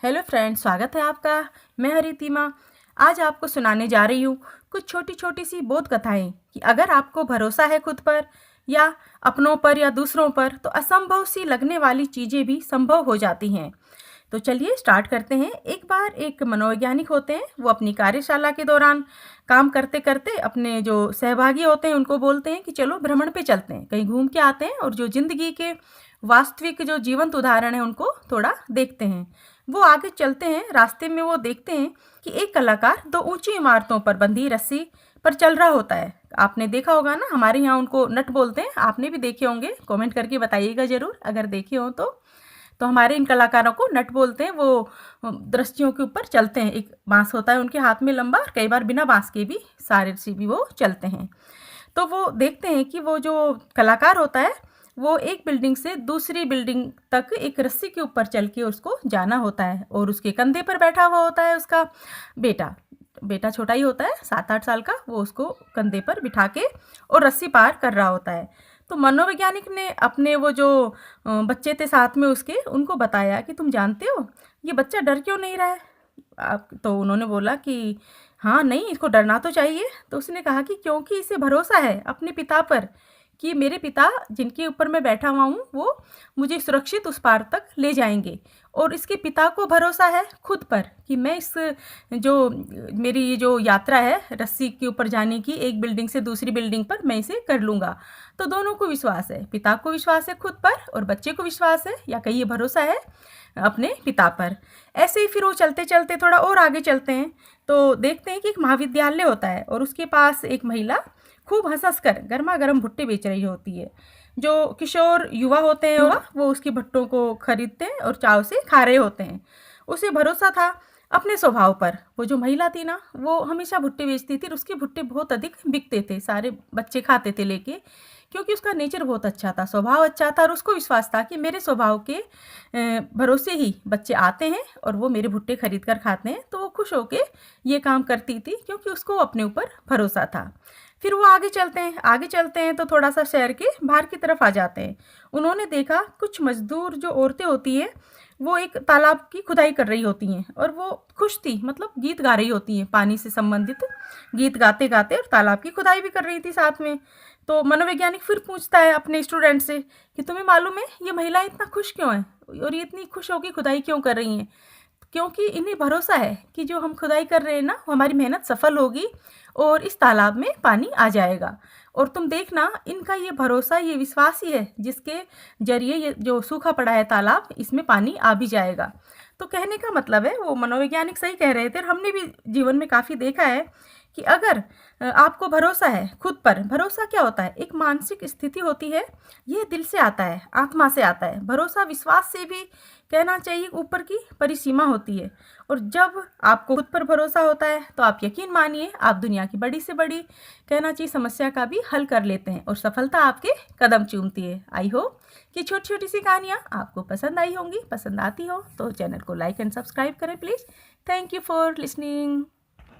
Hello friends, स्वागत है आपका। मैं हरितिमा। आज आपको सुनाने जा रही हूँ कुछ छोटी छोटी सी बोध कथाएं कि अगर आपको भरोसा है खुद पर या अपनों पर या दूसरों पर, तो असंभव सी लगने वाली चीज़ें भी संभव हो जाती हैं। तो चलिए स्टार्ट करते हैं। एक बार एक मनोवैज्ञानिक होते हैं, वो अपनी कार्यशाला के दौरान काम करते करते अपने जो सहभागी होते हैं उनको बोलते हैं कि चलो भ्रमण पे चलते हैं, कहीं घूम के आते हैं और जो जिंदगी के वास्तविक जो जीवंत उदाहरण है उनको थोड़ा देखते हैं। वो आगे चलते हैं, रास्ते में वो देखते हैं कि एक कलाकार दो ऊंची इमारतों पर बंधी रस्सी पर चल रहा होता है। आपने देखा होगा ना, हमारे यहाँ उनको नट बोलते हैं, आपने भी देखे होंगे। कमेंट करके बताइएगा ज़रूर अगर देखे हो तो हमारे इन कलाकारों को नट बोलते हैं। वो रस्सियों के ऊपर चलते हैं, एक बांस होता है उनके हाथ में लंबा, और कई बार बिना बांस के भी सारे रस्सी भी वो चलते हैं। तो वो देखते हैं कि वो जो कलाकार होता है वो एक बिल्डिंग से दूसरी बिल्डिंग तक एक रस्सी के ऊपर चल के उसको जाना होता है, और उसके कंधे पर बैठा हुआ होता है उसका बेटा। बेटा छोटा ही होता है, 7-8 साल का। वो उसको कंधे पर बिठा के और रस्सी पार कर रहा होता है। तो मनोवैज्ञानिक ने अपने वो जो बच्चे थे साथ में उसके, उनको बताया कि तुम जानते हो ये बच्चा डर क्यों नहीं रहा है। आप तो उन्होंने बोला कि हाँ नहीं, इसको डरना तो चाहिए। तो उसने कहा कि क्योंकि इसे भरोसा है अपने पिता पर कि मेरे पिता जिनके ऊपर मैं बैठा हुआ हूँ वो मुझे सुरक्षित उस पार तक ले जाएंगे, और इसके पिता को भरोसा है खुद पर कि मैं इस जो मेरी ये जो यात्रा है रस्सी के ऊपर जाने की एक बिल्डिंग से दूसरी बिल्डिंग पर, मैं इसे कर लूँगा। तो दोनों को विश्वास है, पिता को विश्वास है खुद पर और बच्चे को विश्वास है या कहिए भरोसा है अपने पिता पर। ऐसे ही फिर वो चलते चलते थोड़ा और आगे चलते हैं तो देखते हैं कि एक महाविद्यालय होता है और उसके पास एक महिला खूब हंस हंस कर गर्मा गर्म भुट्टे बेच रही होती है। जो किशोर युवा होते हैं वो उसके भुट्टों को खरीदते हैं और चाव से खा रहे होते हैं। उसे भरोसा था अपने स्वभाव पर। वो जो महिला थी ना, वो हमेशा भुट्टे बेचती थी और उसके भुट्टे बहुत अधिक बिकते थे, सारे बच्चे खाते थे लेके, क्योंकि उसका नेचर बहुत अच्छा था, स्वभाव अच्छा था, और उसको विश्वास था कि मेरे स्वभाव के भरोसे ही बच्चे आते हैं और वो मेरे भुट्टे खरीद कर खाते हैं। तो वो खुश होके ये काम करती थी क्योंकि उसको अपने ऊपर भरोसा था। फिर वो आगे चलते हैं तो थोड़ा सा शहर के बाहर की तरफ आ जाते हैं। उन्होंने देखा कुछ मजदूर जो औरतें होती हैं वो एक तालाब की खुदाई कर रही होती हैं, और वो खुश थी, मतलब गीत गा रही होती हैं, पानी से संबंधित गीत गाते गाते, और तालाब की खुदाई भी कर रही थी साथ में। तो मनोवैज्ञानिक फिर पूछता है अपने स्टूडेंट से कि तुम्हें मालूम है ये महिला इतना खुश क्यों है और ये इतनी खुश होकर खुदाई क्यों कर रही हैं। क्योंकि इन्हें भरोसा है कि जो हम खुदाई कर रहे हैं ना, वो हमारी मेहनत सफल होगी और इस तालाब में पानी आ जाएगा। और तुम देखना, इनका ये भरोसा, ये विश्वास ही है जिसके जरिए ये जो सूखा पड़ा है तालाब, इसमें पानी आ भी जाएगा। तो कहने का मतलब है, वो मनोवैज्ञानिक सही कह रहे थे और हमने भी जीवन में काफ़ी देखा है कि अगर आपको भरोसा है खुद पर। भरोसा क्या होता है? एक मानसिक स्थिति होती है, ये दिल से आता है, आत्मा से आता है। भरोसा विश्वास से भी कहना चाहिए ऊपर की परिसीमा होती है। और जब आपको खुद पर भरोसा होता है तो आप यकीन मानिए, आप दुनिया की बड़ी से बड़ी कहना चाहिए समस्या का भी हल कर लेते हैं और सफलता आपके कदम चूमती है। आई होप कि छोटी छोटी सी कहानियाँ आपको पसंद आई होंगी। पसंद आती हो तो चैनल को लाइक एंड सब्सक्राइब करें please. Thank you for listening.